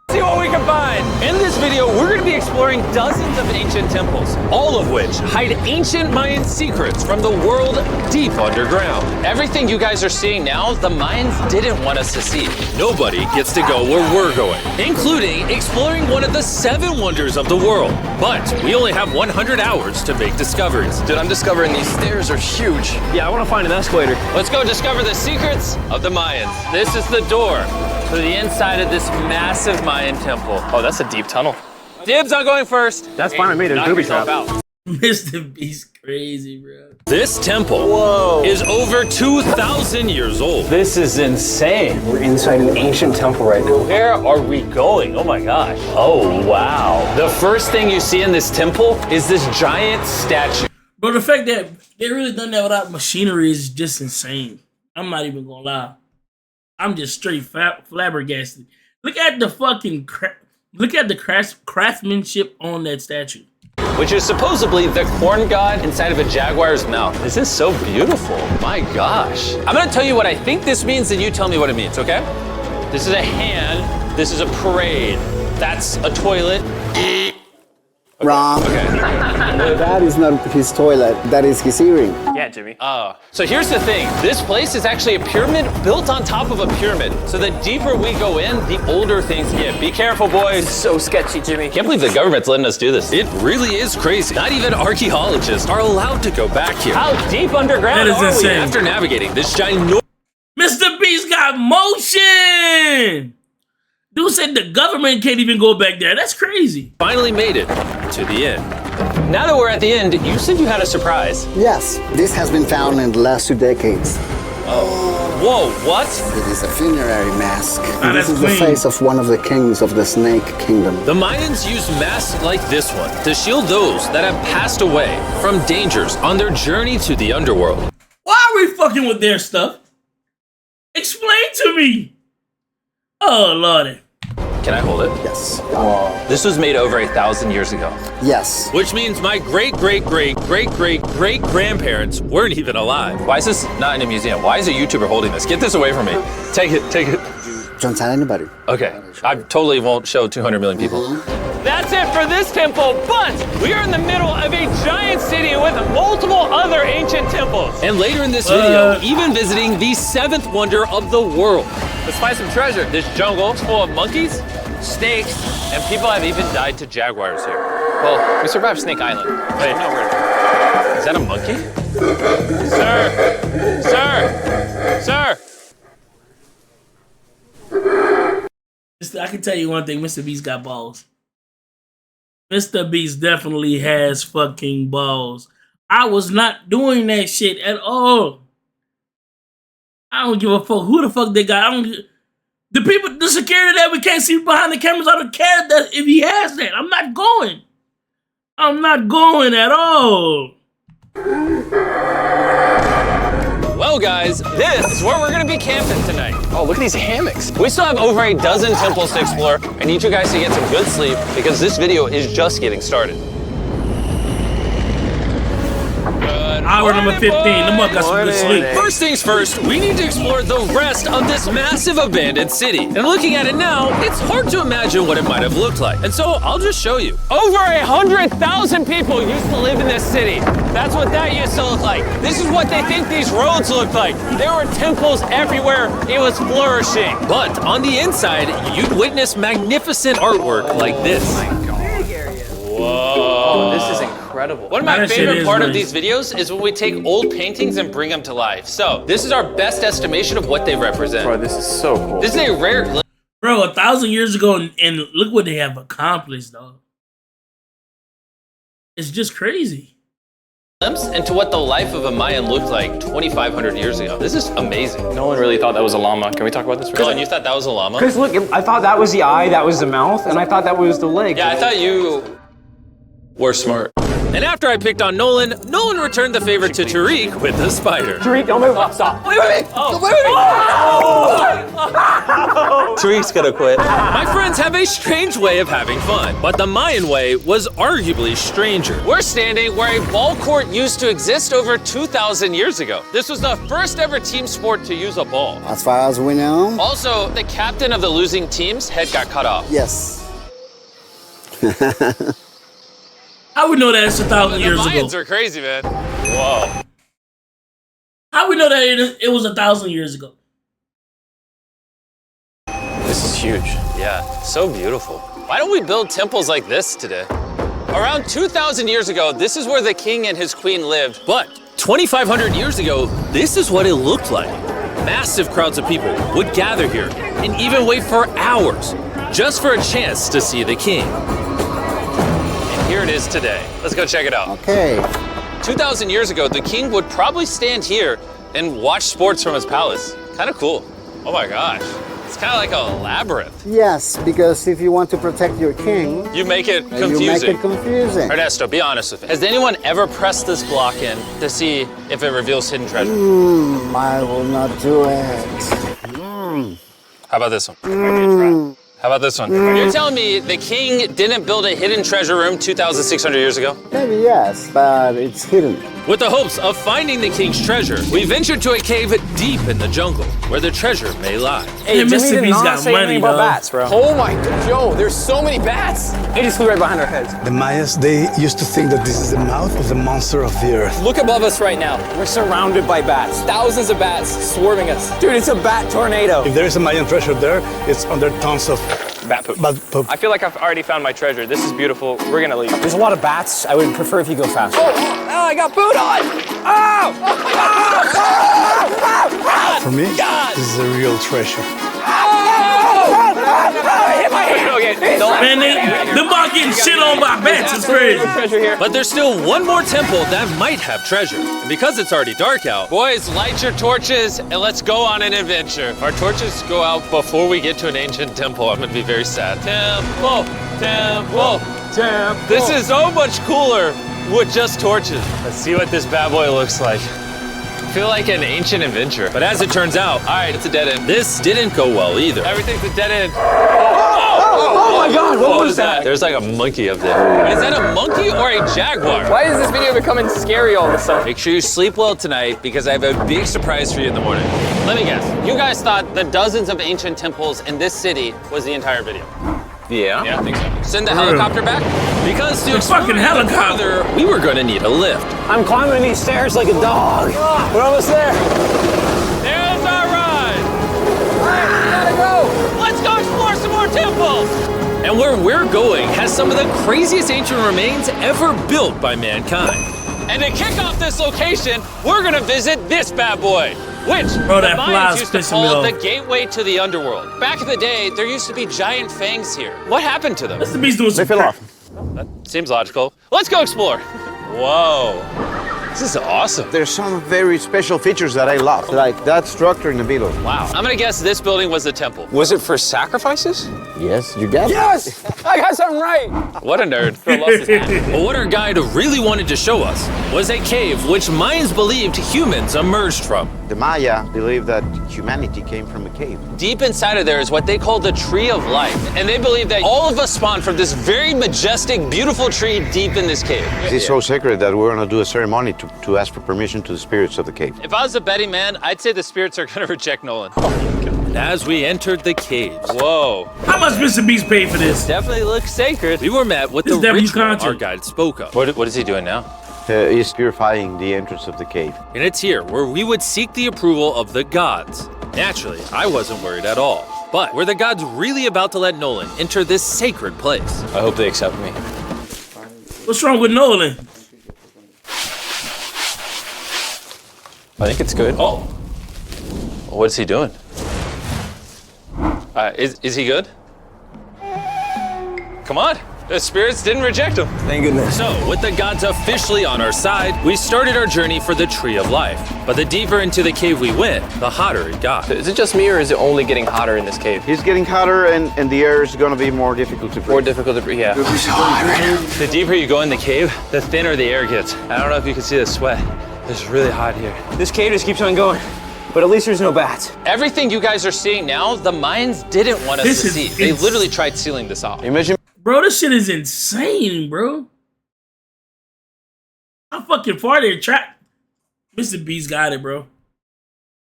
See what we can find. In this video, we're going to be exploring dozens of ancient temples, all of which hide ancient Mayan secrets from the world deep underground. Everything you guys are seeing now, the Mayans didn't want us to see. Nobody gets to go where we're going, including exploring one of the 7 wonders of the world. But we only have 100 hours to make discoveries. Dude, I'm discovering these stairs are huge. Yeah, I want to find an escalator. Let's go discover the secrets of the Mayans. This is the door to the inside of this massive Mayan temple. Oh, that's a deep tunnel. Dibs on going first. That's fine with me. There's booby traps. Mr. Beast crazy, bro. This temple is over 2,000 years old. This is insane. We're inside an ancient temple right now. Where are we going? Oh my gosh. Oh, wow. The first thing you see in this temple is this giant statue. Bro, the fact that they really done that without machinery is just insane. I'm not even gonna lie. I'm just straight flabbergasted. Look at the fucking craftsmanship on that statue. Which is supposedly the corn god inside of a jaguar's mouth. This is so beautiful. My gosh. I'm gonna tell you what I think this means, and you tell me what it means, okay? This is a hand. This is a parade. That's a toilet. Wrong. Okay. That is not his toilet. That is his earring. Yeah, Jimmy. So here's the thing. This place is actually a pyramid built on top of a pyramid. So the deeper we go in, the older things get. Be careful, boys. So sketchy, Jimmy. Can't believe the government's letting us do this. It really is crazy. Not even archaeologists are allowed to go back here. How deep underground That is are we? insane. After navigating this ginormous... Mr. Beast got motion! Dude said the government can't even go back there. That's crazy. Finally made it to the end. Now that we're at the end, you said you had a surprise. Yes, this has been found in the last 2 decades. Whoa, what? It is a funerary mask. Ah, This that's is the clean. face of one of the kings of the Snake Kingdom. The Mayans used masks like this one to shield those that have passed away from dangers on their journey to the underworld. Why are we fucking with their stuff? Explain to me. Oh, Lordy. Can I hold it? Yes. This was made over 1,000 years ago. Yes. Which means my great-great-great-great-great-grandparents weren't even alive. Why is this not in a museum? Why is a YouTuber holding this? Get this away from me. Take it, take it. Don't tell anybody. Okay, I totally won't show 200 million people. That's it for this temple, but we are in the middle of a giant city with multiple other ancient temples. And later in this video, even visiting the 7th wonder of the world. Let's find some treasure. This jungle is full of monkeys, snakes, and people have even died to jaguars here. Well, we survived Snake Island. Wait, no, is that a monkey? Sir! Sir! I can tell you one thing, Mr. Beast got balls. Mr. Beast definitely has fucking balls. I was not doing that shit at all. I don't give a fuck who the fuck they got. The security that we can't see behind the cameras, I don't care that if he has that. I'm not going. I'm not going at all. Well, guys, this is where we're gonna be camping tonight. Oh, look at these hammocks. We still have over a dozen temples to explore. I need you guys to get some good sleep because this video is just getting started. Hour number 15, the mug got some good sleep. First things first, we need to explore the rest of this massive abandoned city. And looking at it now, it's hard to imagine what it might have looked like. And so I'll just show you. Over 100,000 people used to live in this city. That's what that used to look like. This is what they think these roads look like. There were temples everywhere. It was flourishing. But on the inside, you'd witness magnificent artwork like this. Whoa. This is incredible. One of my That shit favorite is part of nice. these videos is when we take old paintings and bring them to life. So this is our best estimation of what they represent. Bro, this is so cool. This is a rare Bro, 1,000 years ago, and look what they have accomplished, dog. It's just crazy. glimpse into what the life of a Mayan looked like 2,500 years ago. This is amazing. No one really thought that was a llama. Can we talk about this? Colin, you thought that was a llama? Because look, I thought that was the eye, that was the mouth, and I thought that was the leg. Yeah, I thought you were smart. And after I picked on Nolan, Nolan returned the favor to Tariq with the spider. Tariq, don't move. Stop. Wait. Oh. Wait. Tariq's gonna quit. My friends have a strange way of having fun, but the Mayan way was arguably stranger. We're standing where a ball court used to exist over 2,000 years ago. This was the first ever team sport to use a ball. As far as we know. Also, the captain of the losing team's head got cut off. Yes. How we know that it's 1,000 The years Mayans ago? are crazy, man. Whoa. How we know that it was 1,000 years ago? This is huge. Yeah, so beautiful. Why don't we build temples like this today? Around 2,000 years ago, this is where the king and his queen lived. But 2,500 years ago, this is what it looked like. Massive crowds of people would gather here and even wait for hours just for a chance to see the king. And here it is today. Let's go check it out. Okay. 2,000 years ago, the king would probably stand here and watch sports from his palace. Kind of cool. Oh my gosh. It's kind of like a labyrinth. Yes, because if you want to protect your king, You make it you confusing. make it confusing. Ernesto, be honest with me. Has anyone ever pressed this block in to see if it reveals hidden treasure? I will not do it. How about this one? How about this one? You're telling me the king didn't build a hidden treasure room 2,600 years ago? Maybe yes, but it's hidden. With the hopes of finding the king's treasure, we ventured to a cave deep in the jungle where the treasure may lie. Hey, Mr. B's got money, about dog. bats, bro. Oh my god, yo, there's so many bats. They just flew right behind our heads. The Mayas, they used to think that this is the mouth of the monster of the earth. Look above us right now. We're surrounded by bats. Thousands of bats swarming us. Dude, it's a bat tornado. If there is a Mayan treasure there, it's under tons of Bat poop. bat poop. I feel like I've already found my treasure. This is beautiful. We're gonna leave. There's a lot of bats. I would prefer if you go faster. Oh, I got food on! Oh! For me, this is a real treasure. Okay, don't Man, the ball getting shit on by bats is crazy. treasure here. But there's still one more temple that might have treasure. And because it's already dark out, boys, light your torches and let's go on an adventure. If our torches go out before we get to an ancient temple, I'm gonna be very sad. Temple, temple, temple. This is so much cooler with just torches. Let's see what this bad boy looks like. I feel like an ancient adventure. But as it turns out, all right, it's a dead end. This didn't go well either. Everything's a dead end. Oh my god, what was that? There's like a monkey up there. Is that a monkey or a jaguar? Why is this video becoming scary all of a sudden? Make sure you sleep well tonight because I have a big surprise for you in the morning. Let me guess. You guys thought the dozens of ancient temples in this city was the entire video. Yeah. Yeah, I think so. Send the helicopter back? Because to explore fucking even helicopter. further, we were gonna need a lift. I'm climbing these stairs like a dog. We're almost there. There's our ride! Gotta go! Let's go explore some more temples! And where we're going has some of the craziest ancient remains ever built by mankind. And to kick off this location, we're gonna visit this bad boy, which Bro, the that Mayans fly's used to pissing me call off. the gateway to the underworld. Back in the day, there used to be giant fangs here. What happened to them? Mr. B's doing some fell off. Seems logical. Let's go explore. Whoa, this is awesome. There's some very special features that I love, like that structure in the middle. Wow. I'm gonna guess this building was the temple. Was it for sacrifices? Yes, you get it. Yes! I got something right! What a nerd. Phil lost his hat. But what our guide really wanted to show us was a cave which Mayans believed humans emerged from. The Maya believe that humanity came from a cave. Deep inside of there is what they call the tree of life. And they believe that all of us spawned from this very majestic, beautiful tree deep in this cave. It's so sacred that we're gonna do a ceremony to ask for permission to the spirits of the cave. If I was a betting man, I'd say the spirits are gonna reject Nolan. And as we entered the caves, whoa, How much Mr. B's paid for this? definitely looks sacred. We were met with This the W ritual content. our guide spoke of. What is he doing now? Is purifying the entrance of the cave. And it's here where we would seek the approval of the gods. Naturally, I wasn't worried at all. But were the gods really about to let Nolan enter this sacred place? I hope they accept me. What's wrong with Nolan? I think it's good. Oh, what's he doing? Is he good? Come on, the spirits didn't reject him. Thank goodness. So, with the gods officially on our side, we started our journey for the Tree of Life. But the deeper into the cave we went, the hotter it got. Is it just me or is it only getting hotter in this cave? It's getting hotter and the air is gonna be more difficult to breathe. More difficult to breathe, yeah. The deeper you go in the cave, the thinner the air gets. I don't know if you can see the sweat. It's really hot here. This cave just keeps on going. But at least there's no bats. Everything you guys are seeing now, the Mayans didn't want us This to is see. They literally tried sealing this off. Imagine Bro, this shit is insane, bro. How fucking far they trapped? Mr. Beast got it, bro.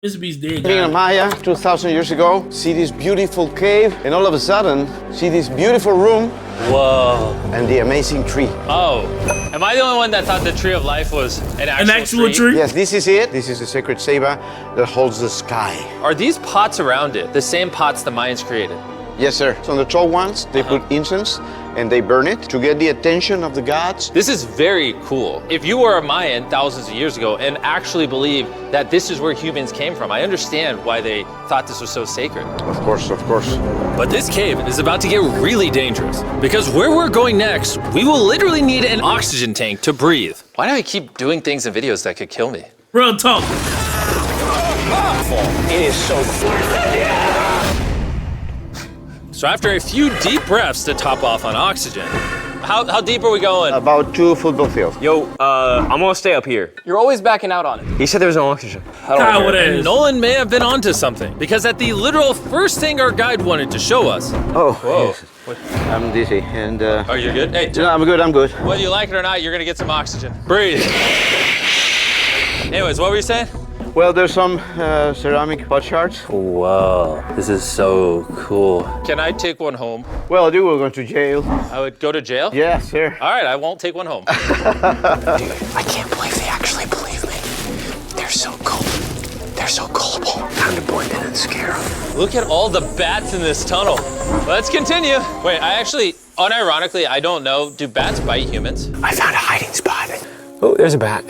Mr. Beast did being a got it. Maya 2,000 years ago, see this beautiful cave, and all of a sudden, see this beautiful room Whoa. and the amazing tree. Oh, am I the only one that thought the tree of life was an actual, tree? Yes, this is it. This is the sacred ceiba that holds the sky. Are these pots around it the same pots the Mayans created? Yes, sir. So on the tall ones, they put incense and they burn it to get the attention of the gods. This is very cool. If you were a Mayan thousands of years ago and actually believe that this is where humans came from, I understand why they thought this was so sacred. Of course, of course. But this cave is about to get really dangerous because where we're going next, we will literally need an oxygen tank to breathe. Why do I keep doing things in videos that could kill me? Real talk. It is so cool. So after a few deep breaths to top off on oxygen, How deep are we going? About 2 football fields. Yo, I'm gonna stay up here. You're always backing out on it. He said there was no oxygen. God, what is? Nolan may have been onto something because at the literal first thing our guide wanted to show us, Oh, yes. I'm dizzy and Oh, you're good? Hey, no, I'm good, I'm good. whether you like it or not, you're gonna get some oxygen. Breathe. Anyways, what were you saying? Well, there's some ceramic pot shards. Whoa, this is so cool. Can I take one home? Well, I do, we're going to jail. I would go to jail? Yes, sir. All right, I won't take one home. I can't believe they actually believe me. They're so cool. They're so gullible. Time to blend in and scare them. Look at all the bats in this tunnel. Let's continue. Wait, unironically, I don't know, do bats bite humans? I found a hiding spot. Oh, there's a bat.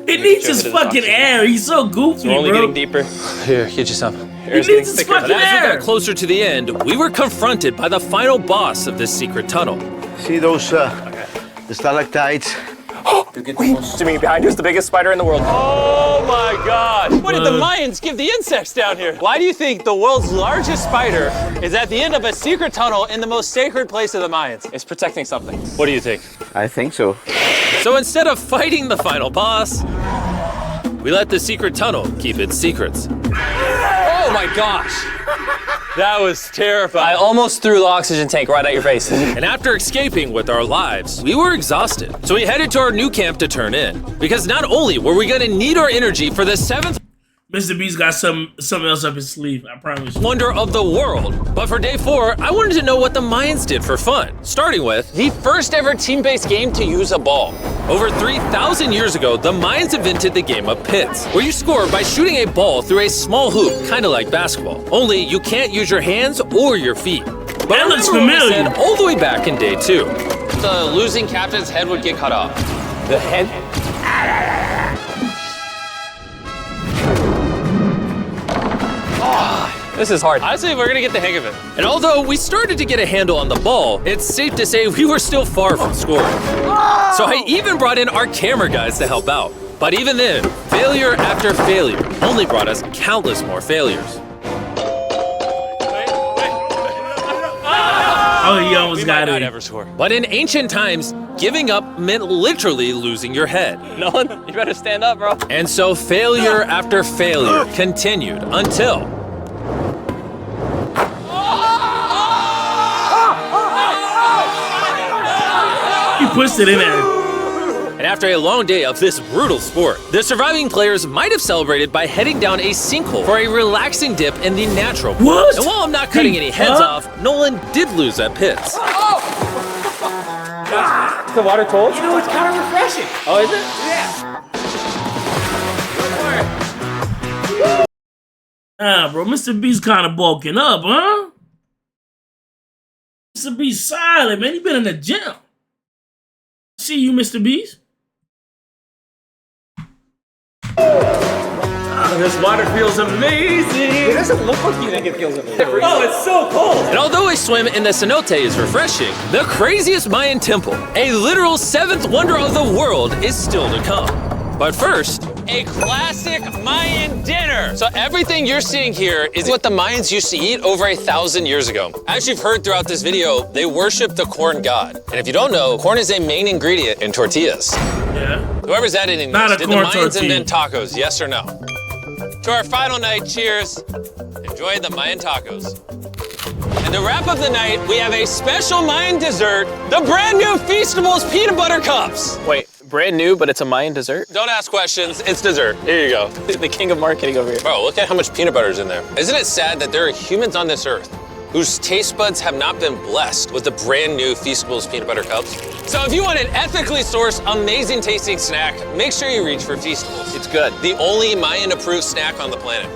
He needs his fucking air. He's so goofy, We're only bro. getting deeper. Here, get you some. He needs his fucking but as we air. got closer to the end, we were confronted by the final boss of this secret tunnel. See those the stalactites? To me, behind you is the biggest spider in the world. Oh my God! What did the Mayans give the insects down here? Why do you think the world's largest spider is at the end of a secret tunnel in the most sacred place of the Mayans? It's protecting something. What do you think? I think so. So instead of fighting the final boss, we let the secret tunnel keep its secrets. Oh my gosh! That was terrifying. I almost threw the oxygen tank right at your face. And after escaping with our lives, we were exhausted. So we headed to our new camp to turn in. Because not only were we gonna need our energy for the 7th Mr. Beast got something else up his sleeve, I promise you. wonder of the world, but for day 4, I wanted to know what the Mayans did for fun. Starting with, The first ever team-based game to use a ball. over 3,000 years ago, the Mayans invented the game of pits, where you score by shooting a ball through a small hoop, kinda like basketball. Only you can't use your hands or your feet. But That I looks remember what we familiar. said all the way back in day 2. The losing captain's head would get cut off. The head? This is hard. Honestly, we're gonna get the hang of it. And although we started to get a handle on the ball, it's safe to say we were still far from scoring. So I even brought in our camera guys to help out. But even then, failure after failure only brought us countless more failures. Oh, he almost got Not it. ever score. But in ancient times, giving up meant literally losing your head. Nolan, you better stand up, bro. And so failure after failure continued until He pushed it in there. and after a long day of this brutal sport, the surviving players might have celebrated by heading down a sinkhole for a relaxing dip in the natural pool. What? And while I'm not cutting any heads off, Nolan did lose at pits. The water cold? You know, it's kind of refreshing. Oh, is it? Nah, bro, Mr. Beast kind of bulking up, huh? Mr. Beast silent, man. He been in the gym. See you, Mr. Beast. This water feels amazing. It doesn't look like you think it feels amazing. Oh, it's so cold. And although a swim in the cenote is refreshing, the craziest Mayan temple, a literal 7th wonder of the world, is still to come. But first, A classic Mayan dinner. So everything you're seeing here is what the Mayans used to eat over 1,000 years ago. As you've heard throughout this video, they worship the corn god. And if you don't know, corn is a main ingredient in tortillas. Yeah. Whoever's editing Not this, a did the corn Mayans tortilla. invent tacos, yes or no? To our final night, cheers. Enjoy the Mayan tacos. And to wrap up the night, we have a special Mayan dessert, the brand new Feastables peanut butter cups. Wait, brand new, but it's a Mayan dessert? Don't ask questions, it's dessert. Here you go. The king of marketing over here. Bro, look at how much peanut butter is in there. Isn't it sad that there are humans on this earth whose taste buds have not been blessed with the brand new Feastables peanut butter cups? So if you want an ethically sourced, amazing tasting snack, make sure you reach for Feastables. It's good. The only Mayan approved snack on the planet.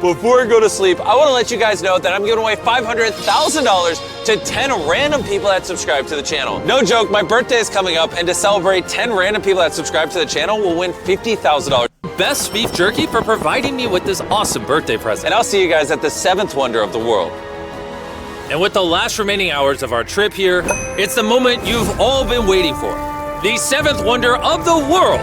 Before I go to sleep, I want to let you guys know that I'm giving away $500,000 to 10 random people that subscribe to the channel. No joke, my birthday is coming up, and to celebrate 10 random people that subscribe to the channel will win $50,000. Best Beef Jerky for providing me with this awesome birthday present. And I'll see you guys at the 7th wonder of the world. And with the last remaining hours of our trip here, it's the moment you've all been waiting for. The 7th wonder of the world,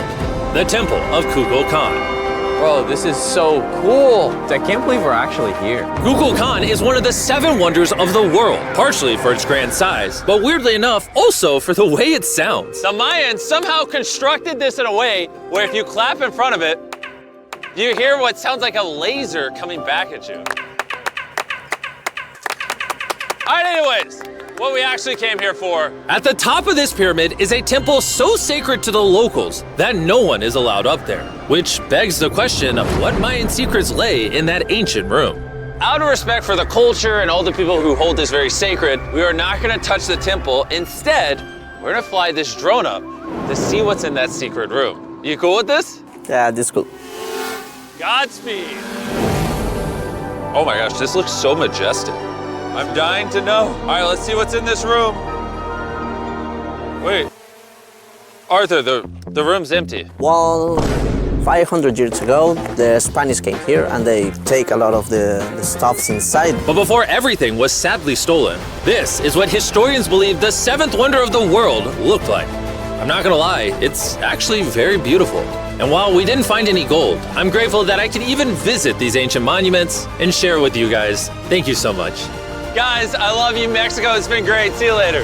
the Temple of Kukulkan. Bro, this is so cool. I can't believe we're actually here. Kukulkan is one of the 7 wonders of the world, partially for its grand size, but weirdly enough, also for the way it sounds. The Mayans somehow constructed this in a way where if you clap in front of it, you hear what sounds like a laser coming back at you. All right, anyways, what we actually came here for. At the top of this pyramid is a temple so sacred to the locals that no one is allowed up there, which begs the question of what Mayan secrets lay in that ancient room. Out of respect for the culture and all the people who hold this very sacred, we are not gonna touch the temple. Instead, we're gonna fly this drone up to see what's in that secret room. You cool with this? Yeah, this cool. Godspeed. Oh my gosh, this looks so majestic. I'm dying to know. All right, let's see what's in this room. Wait. Arthur, the room's empty. Well, 500 years ago, the Spanish came here and they take a lot of the stuffs inside. But before everything was sadly stolen, this is what historians believe the 7th wonder of the world looked like. I'm not gonna lie, it's actually very beautiful. And while we didn't find any gold, I'm grateful that I could even visit these ancient monuments and share with you guys. Thank you so much. Guys, I love you, Mexico. It's been great. See you later.